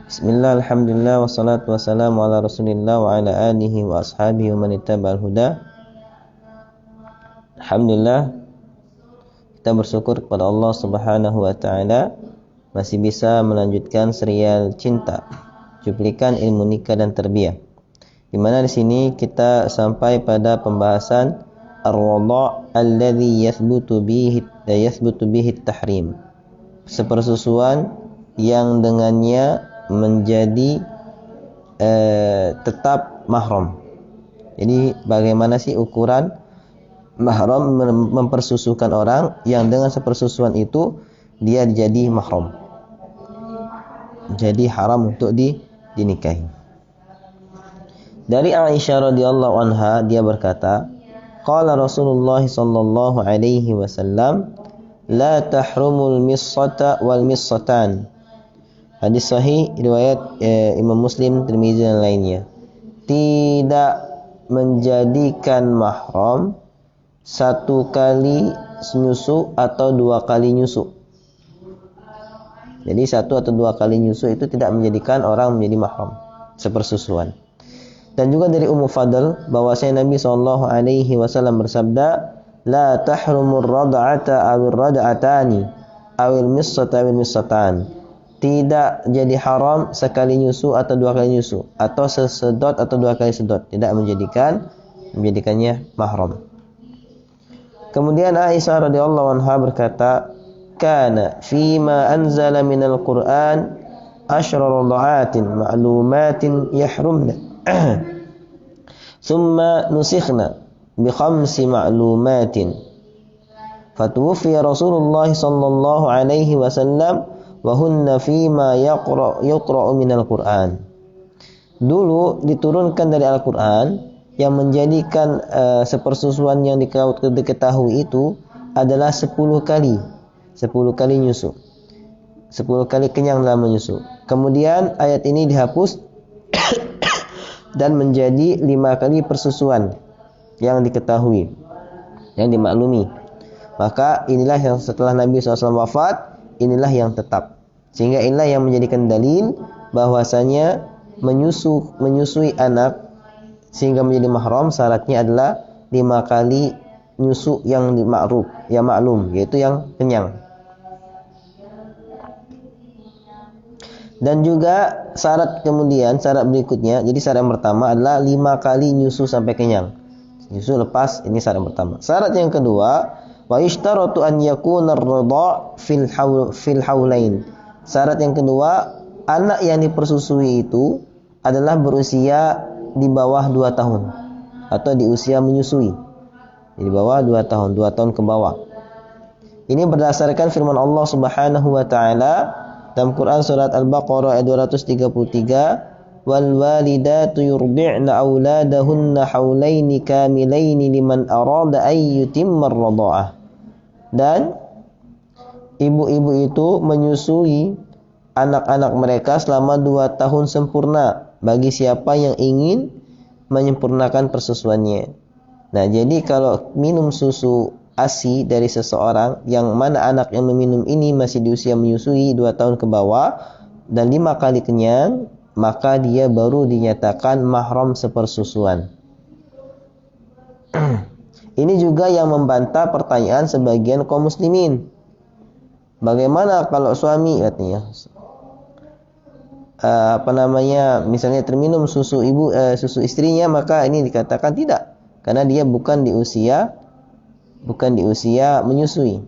Bismillah, alhamdulillah, wassalatu wassalamu ala rasulillah wa ala alihi wa ashabihi wa man ittaba'al huda. Alhamdulillah, kita bersyukur kepada Allah Subhanahu wa taala masih bisa melanjutkan serial cinta, cuplikan ilmu nikah dan tarbiyah. Di mana di sini kita sampai pada pembahasan ar-radha' alladhi yathbutu bihi at-tahrim. Sepersusuan yang dengannya menjadi tetap mahram. Jadi bagaimana sih ukuran mahram mempersusukan orang yang dengan sepersusuan itu dia jadi mahram, jadi haram untuk dinikahi. Dari Aisyah radhiyallahu anha, dia berkata, qala Rasulullah sallallahu alaihi wasallam, la tahrumul missata wal missatan. Hadis sahih riwayat Imam Muslim, Tirmizi dan lainnya. Tidak menjadikan mahram satu kali nyusu atau dua kali nyusu. Jadi satu atau dua kali nyusu itu tidak menjadikan orang menjadi mahram, sepersusuan. Dan juga dari Ummu Fadl bahwasanya Nabi SAW bersabda, la tahrumur rad'ata awir rad'atani awil missata awil missatan. Tidak jadi haram sekali nyusu atau dua kali nyusu, atau sesedot atau dua kali sedot, tidak menjadikannya mahram. Kemudian Aisyah radhiyallahu anha berkata, kana fima anzala minal Qur'an ashra radha'atin ma'lumatin yahrumna thumma nusikhna bi khamsi ma'lumatin fatuwfiya Rasulullah sallallahu alaihi wasallam wa hunna fima yaqra'u minal Qur'an. Dulu diturunkan dari Al-Qur'an yang menjadikan sepersusuan yang diketahui itu adalah 10 kali nyusu, 10 kali kenyang dalam menyusu. Kemudian ayat ini dihapus dan menjadi 5 kali persusuan yang diketahui, yang dimaklumi. Maka inilah yang setelah Nabi SAW wafat, inilah yang tetap. Sehingga inilah yang menjadikan dalil bahwasanya menyusui anak sehingga menjadi mahram syaratnya adalah 5 kali nyusu yang maklum, yaitu yang kenyang. Dan juga syarat berikutnya, jadi syarat yang pertama adalah 5 kali nyusu sampai kenyang. Nyusu lepas, ini syarat yang pertama. Syarat yang kedua, wa yushtaratu an yakuna ar-radha' fil haulain. Syarat yang kedua, anak yang dipersusui itu adalah berusia di bawah 2 tahun atau di usia menyusui. Di bawah 2 tahun, 2 tahun ke bawah. Ini berdasarkan firman Allah Subhanahu wa taala dalam Quran surat Al-Baqarah ayat 233, wal walidatu yurdi'na auladahunna haulaini kamilaini liman arada ay yutimma ar-radha'ah. Dan ibu-ibu itu menyusui anak-anak mereka selama 2 tahun sempurna bagi siapa yang ingin menyempurnakan persusuannya. Nah, jadi kalau minum susu ASI dari seseorang yang mana anak yang meminum ini masih di usia menyusui 2 tahun ke bawah dan 5 kali kenyang, maka dia baru dinyatakan mahram sepersusuan. Ini juga yang membantah pertanyaan sebagian kaum muslimin. Bagaimana kalau suami katanya misalnya terminum susu istrinya, maka ini dikatakan tidak, karena dia bukan di usia menyusui.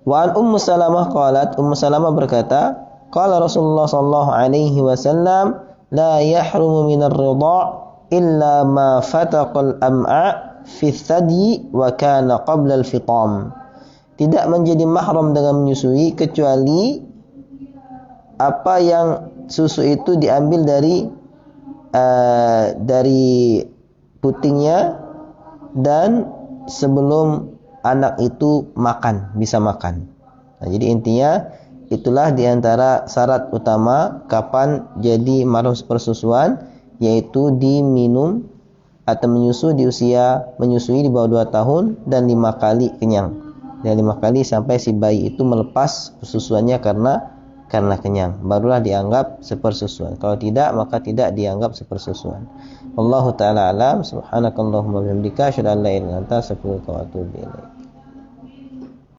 Wa an Ummu Salamah qalat, Ummu Salamah berkata, qala Rasulullah sallallahu alaihi wasallam, la yahrumu minar ridha' illa ma fataqal am'a fi thadyi wa kana qabla al-fitam. Tidak menjadi mahram dengan menyusui kecuali apa yang susu itu diambil dari putingnya dan sebelum anak itu bisa makan. Nah, jadi intinya itulah diantara syarat utama kapan jadi mahram persusuan, yaitu diminum atau menyusui di bawah 2 tahun dan 5 kali kenyang. Dan 5 kali sampai si bayi itu melepas persusuannya karena kenyang, barulah dianggap sepersusuan. Kalau tidak, maka tidak dianggap sepersusuan. Wallahu taala alam. Subhanakallahumma wa bihamdika asyhadu an la ilaha illa anta astaghfiruka wa atubu ilaik.